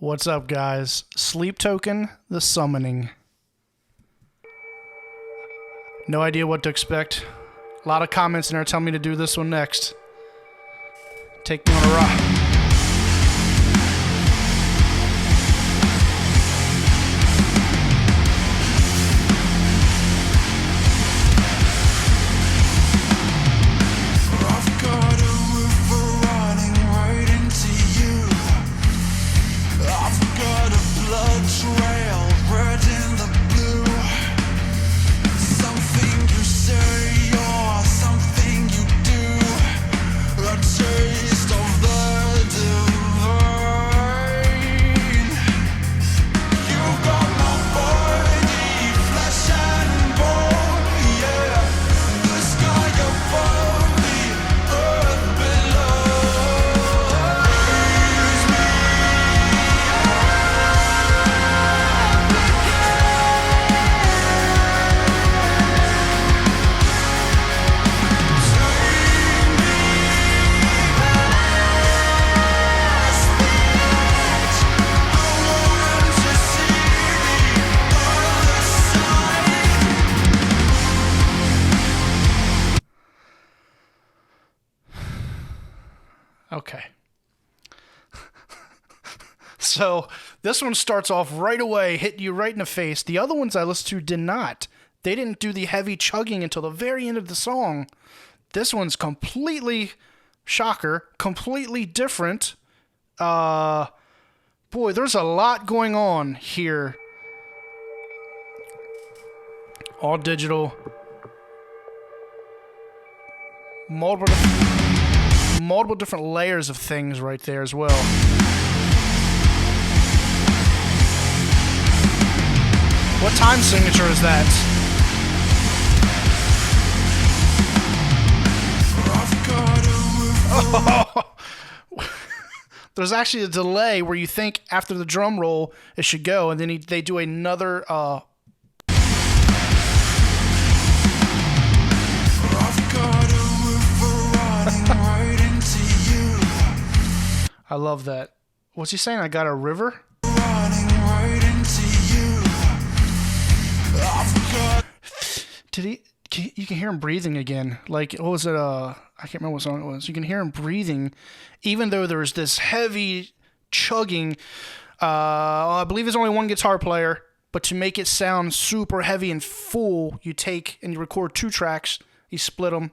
What's up, guys? Sleep Token, The Summoning. No idea what to expect. A lot of comments in there telling me to do this one next. Take me on a ride. Okay. So this one starts off right away, hitting you right in the face. The other ones I listened to did not. They didn't do the heavy chugging until the very end of the song. This one's completely, shocker, completely different. Boy, there's a lot going on here. All digital. Multiple different layers of things right there as well. What time signature is that? Oh. There's actually a delay where you think after the drum roll it should go, and then they do another I love that. What's he saying? I got a river? Did he? You can hear him breathing again. Like, what was it? I can't remember what song it was. You can hear him breathing, even though there's this heavy chugging. I believe there's only one guitar player, but to make it sound super heavy and full, you take and you record 2 tracks. You split them,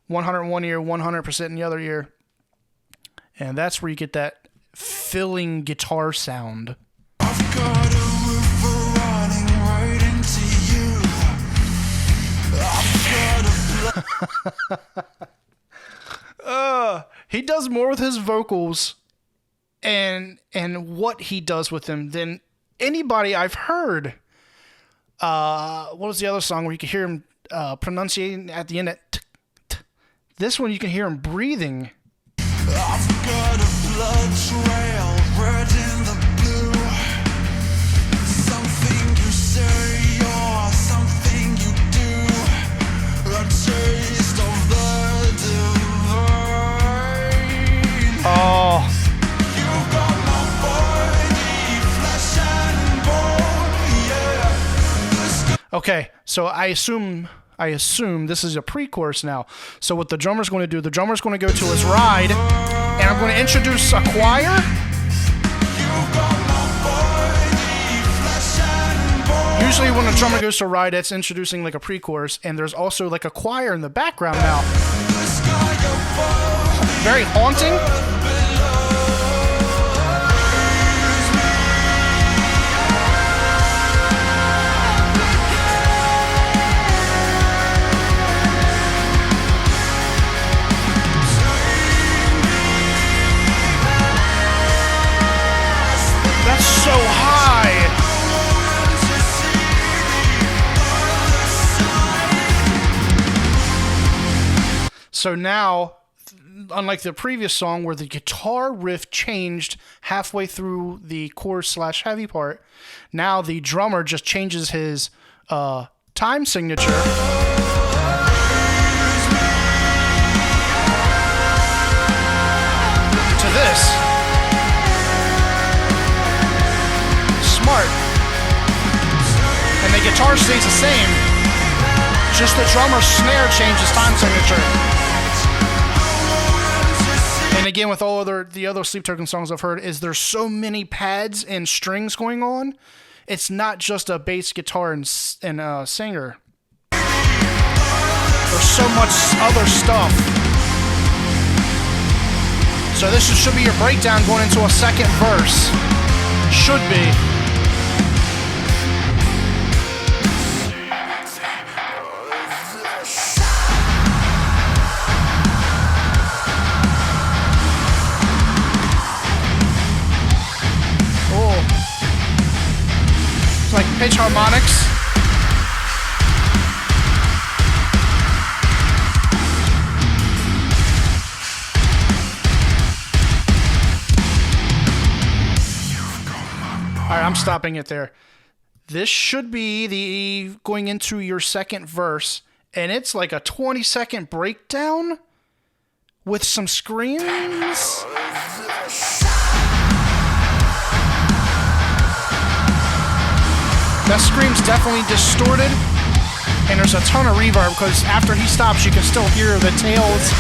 100 in one ear, 100% in the other ear. And that's where you get that filling guitar sound. I've got a river running right into you. He does more with his vocals and what he does with them than anybody I've heard. What was the other song where you could hear him pronunciating at the end? This one you can hear him breathing. I've got a blood trail, red in the blue. Something you say or something you do. A taste of the divine. Oh. You got my body, flesh and bone, yeah. Okay, so I assume this is a pre-chorus now. So what the drummer's going to do, the drummer's going to go to his ride, and I'm going to introduce a choir. Usually when a drummer goes to a ride, that's introducing like a pre-chorus, and there's also like a choir in the background now. Very haunting. So high. So now, unlike the previous song where the guitar riff changed halfway through the chorus/heavy part, now the drummer just changes his time signature to this. guitar stays the same. Just the drummer's snare changes time signature. And again, with all the other Sleep Token songs I've heard, is there's so many pads and strings going on. It's not just a bass guitar and singer. There's so much other stuff. So this should be your breakdown going into a second verse. Should be. Like pitch harmonics. All right, I'm stopping it there. This should be the going into your second verse, and it's like a 20-second breakdown with some screams. That scream's definitely distorted, and there's a ton of reverb because after he stops, you can still hear the tails.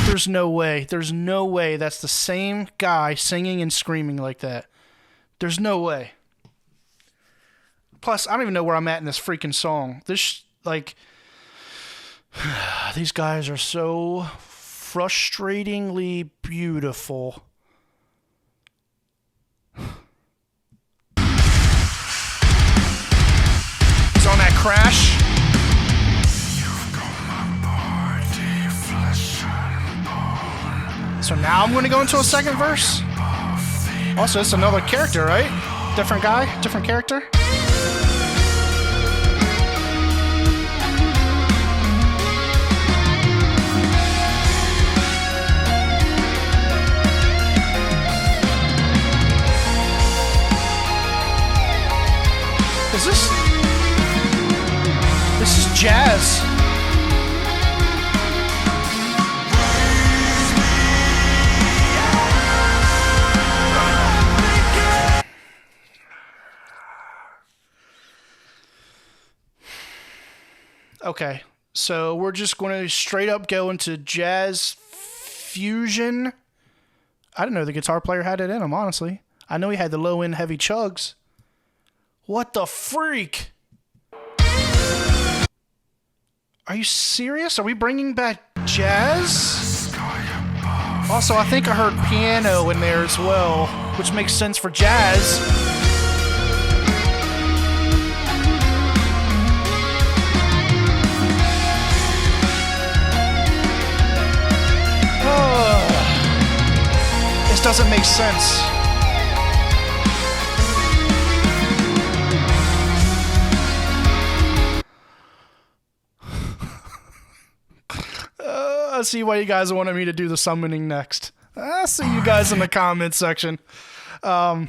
There's no way that's the same guy singing and screaming like that. There's no way. Plus, I don't even know where I'm at in this freaking song. These guys are so frustratingly beautiful. It's on that crash. So now I'm going to go into a second verse. Also, it's another character, right? Different guy, different character. This is jazz. Okay, so we're just going to straight up go into jazz fusion. I didn't know the guitar player had it in him, honestly. I know he had the low-end heavy chugs. What the freak? Are you serious? Are we bringing back jazz? Also, I think I heard piano in there as well, which makes sense for jazz. This doesn't make sense. I see why you guys wanted me to do the summoning next. I'll see you guys in the comments section. On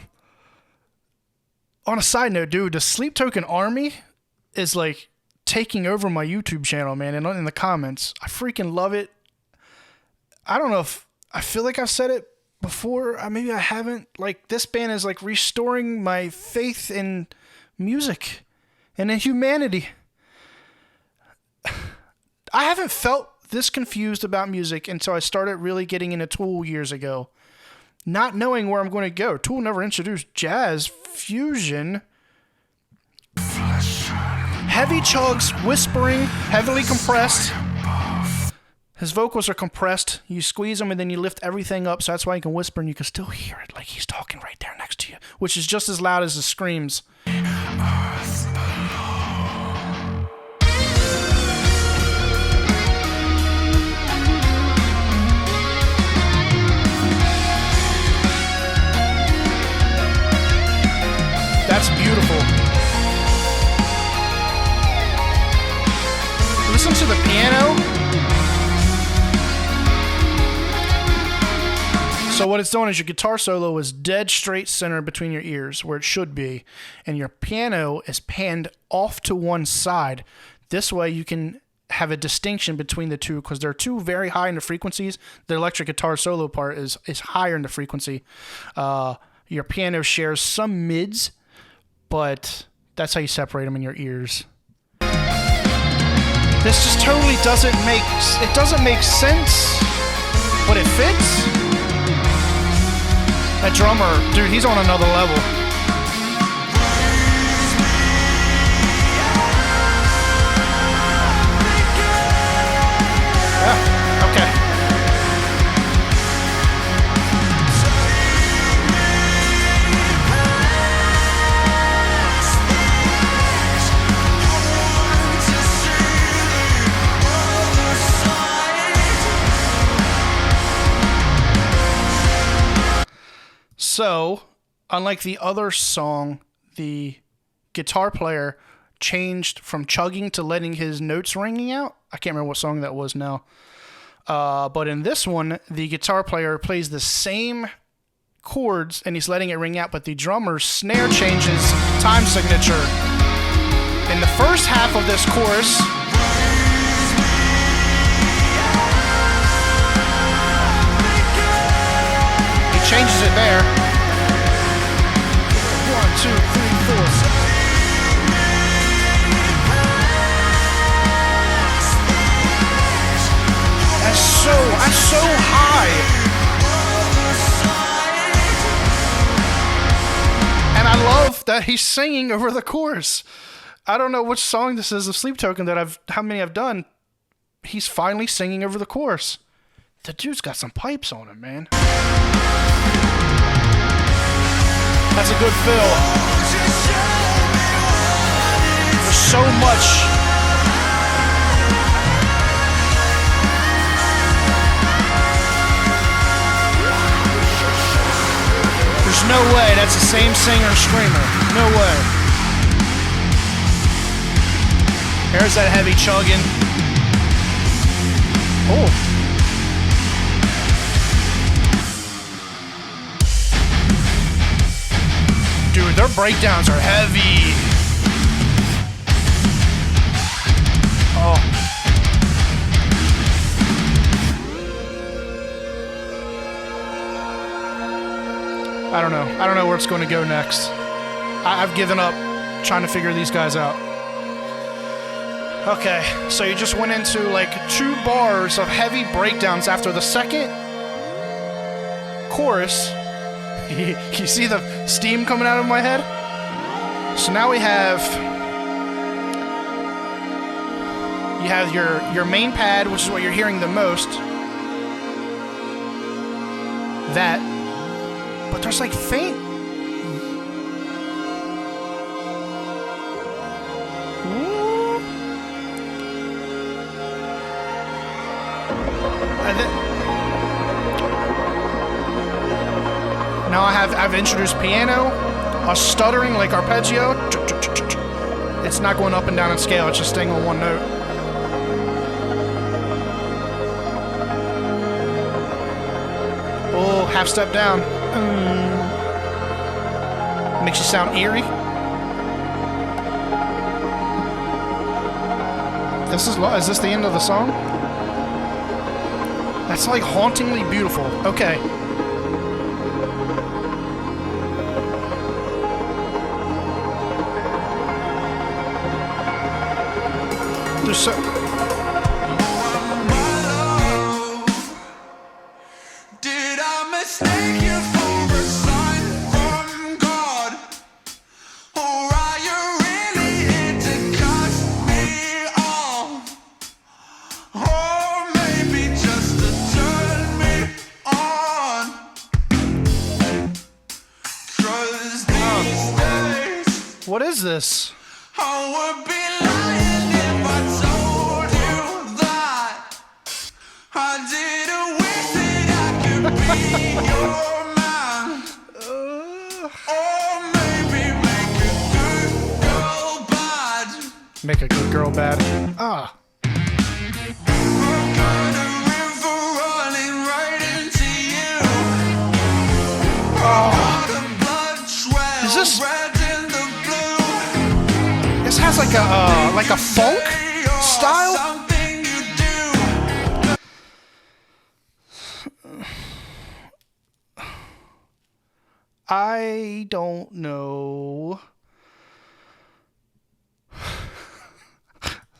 a side note, dude, the Sleep Token Army is like taking over my YouTube channel, man, and in the comments. I freaking love it. I don't know if I feel like I've said it before. Maybe I haven't. Like, this band is like restoring my faith in music and in humanity. I haven't felt this confused about music until I started really getting into Tool years ago. Not knowing where I'm going to go. Tool never introduced jazz fusion. Heavy chugs, whispering, heavily compressed. His vocals are compressed. You squeeze them and then you lift everything up, so that's why you can whisper and you can still hear it like he's talking right there next to you, which is just as loud as the screams. That's beautiful. Listen to the piano. So what it's doing is your guitar solo is dead straight center between your ears, where it should be, and your piano is panned off to one side. This way you can have a distinction between the two, because they're two very high in the frequencies. The electric guitar solo part is higher in the frequency. Your piano shares some mids, but that's how you separate them in your ears. This just totally doesn't make sense, but it fits. That drummer, dude, he's on another level. Yeah, okay. So, unlike the other song, the guitar player changed from chugging to letting his notes ringing out. I can't remember what song that was now. But in this one, the guitar player plays the same chords and he's letting it ring out, but the drummer's snare changes time signature. In the first half of this chorus, he changes it there. 1, 2, 3, 4. That's so high. And I love that he's singing over the chorus. I don't know which song this is of Sleep Token how many I've done. He's finally singing over the chorus. The dude's got some pipes on him, man. That's a good fill. There's so much. There's no way that's the same singer screamer. No way. There's that heavy chugging. Oh. Dude, their breakdowns are heavy. Oh. I don't know where it's going to go next. I've given up trying to figure these guys out. Okay, so you just went into like 2 bars of heavy breakdowns after the second chorus. You see the steam coming out of my head? So now you have your main pad, which is what you're hearing the most. That. But there's like faint. Ooh. Now I've introduced piano, a stuttering like arpeggio. It's not going up and down in scale, it's just staying on one note. Oh, half step down. Makes you sound eerie. Is this the end of the song? That's like hauntingly beautiful. Okay. There's so... Did I mistake you for a sign from God? Or are you really here to cut me off? Or maybe just to turn me on? 'Cause these days What is this? I would be lying if I told you that I didn't wish that I could be your man. Or maybe make a good girl bad. Make a good girl bad. Ah. I've got a river running right into you. Oh. Got a blood trail Is this- red in the blue. This has like a funk style. Something you do. I don't know.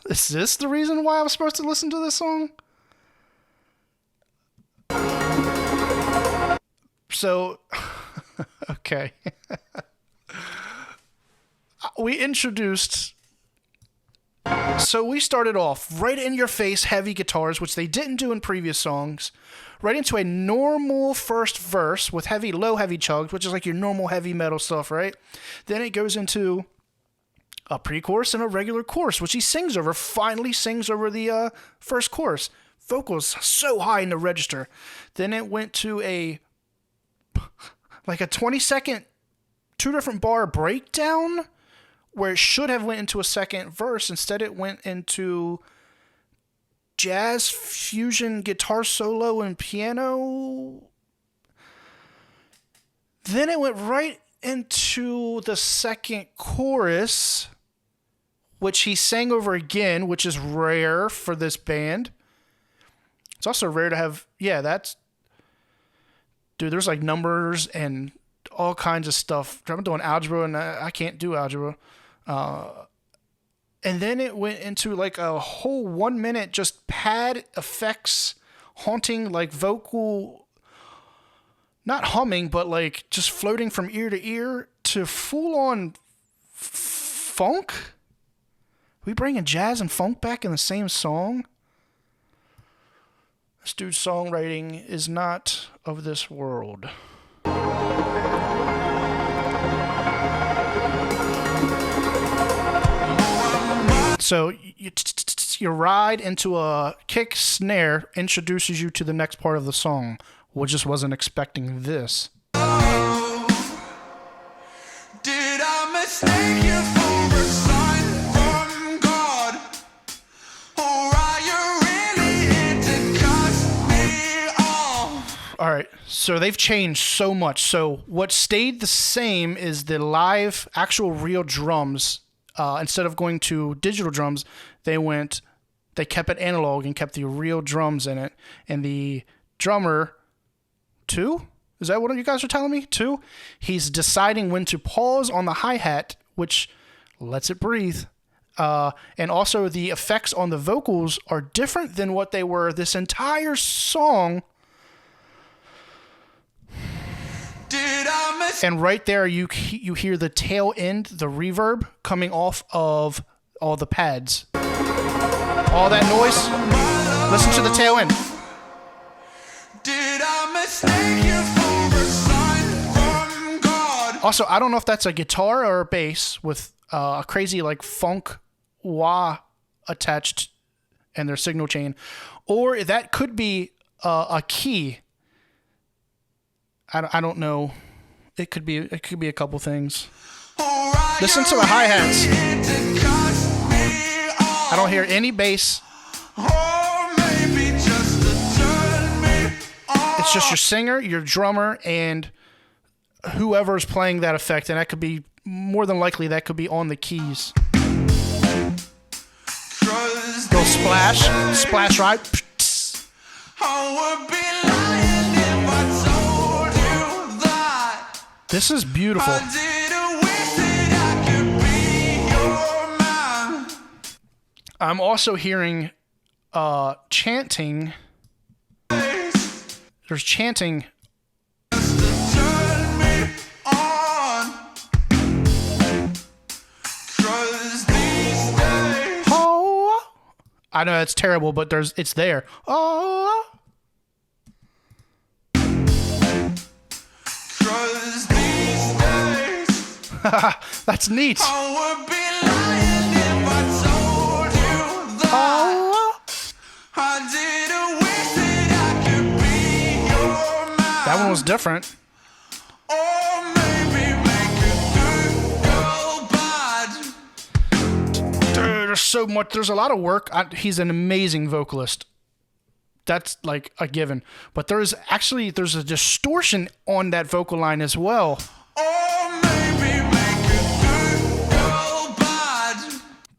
Is this the reason why I was supposed to listen to this song? So, okay. We introduced. So we started off right in your face heavy guitars, which they didn't do in previous songs, right into a normal first verse with low heavy chugs, which is like your normal heavy metal stuff, right? Then it goes into a pre-chorus and a regular chorus, which he finally sings over the first chorus. Vocals so high in the register. Then it went to a 20-second, 2 different bar breakdown, where it should have went into a second verse. Instead, it went into jazz fusion guitar solo and piano. Then it went right into the second chorus, which he sang over again, which is rare for this band. It's also rare to have, dude, there's like numbers and all kinds of stuff. I'm doing algebra and I can't do algebra. And then it went into like a whole 1 minute just pad effects, haunting like vocal, not humming, but like just floating from ear to ear to full on funk. We bringing jazz and funk back in the same song? This dude's songwriting is not of this world. So you ride into a kick snare, introduces you to the next part of the song. We just wasn't expecting this. Did I mistake you for a sign from God? Or are you really into cut me off? All right, so they've changed so much. So what stayed the same is the live, actual real drums. Instead of going to digital drums, they kept it analog and kept the real drums in it. And the drummer, 2? Is that what you guys are telling me? 2? He's deciding when to pause on the hi-hat, which lets it breathe. And also the effects on the vocals are different than what they were this entire song. And right there, you hear the tail end, the reverb coming off of all the pads. All that noise. Listen to the tail end. Did I mistake you for a sign from God? Also, I don't know if that's a guitar or a bass with a crazy like funk wah attached in their signal chain, or that could be a key. I don't know. It could be a couple things. Listen to the hi-hats. I don't hear any bass. It's just your singer, your drummer, and whoever's playing that effect, and that could be more than likely that could be on the keys. Little splash right. This is beautiful. I'm also hearing chanting. There's chanting. Oh, I know that's terrible, but it's there. Oh. That's neat. That one was different. There's so much. There's a lot of work. He's an amazing vocalist. That's like a given. But there's a distortion on that vocal line as well.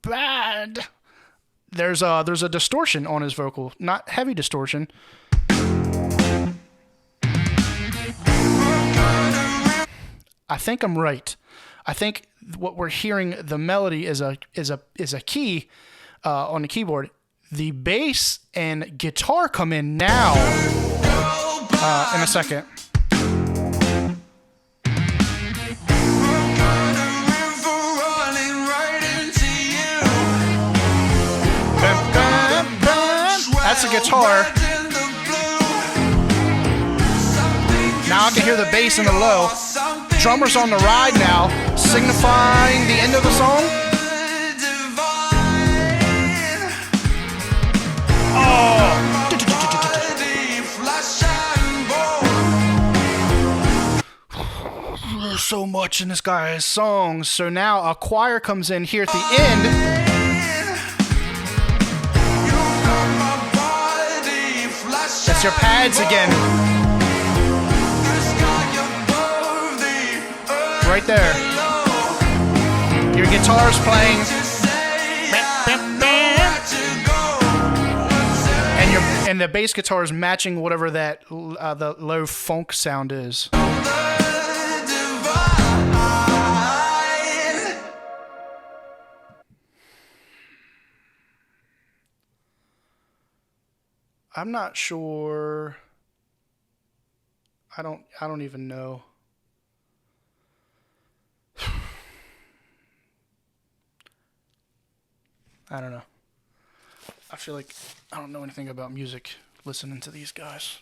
Bad. There's a distortion on his vocal, not heavy distortion. I think I'm right. I think what we're hearing, the melody is a key on the keyboard. The bass and guitar come in now in a second. That's the guitar. Now I can hear the bass in the low. Drummer's on the ride now, signifying the end of the song. There's so much in this guy's songs. So now a choir comes in here at the end. It's your pads again. Right there. Your guitar's playing. And the bass guitar is matching whatever that the low funk sound is. I'm not sure. I don't even know. I don't know. I feel like I don't know anything about music listening to these guys.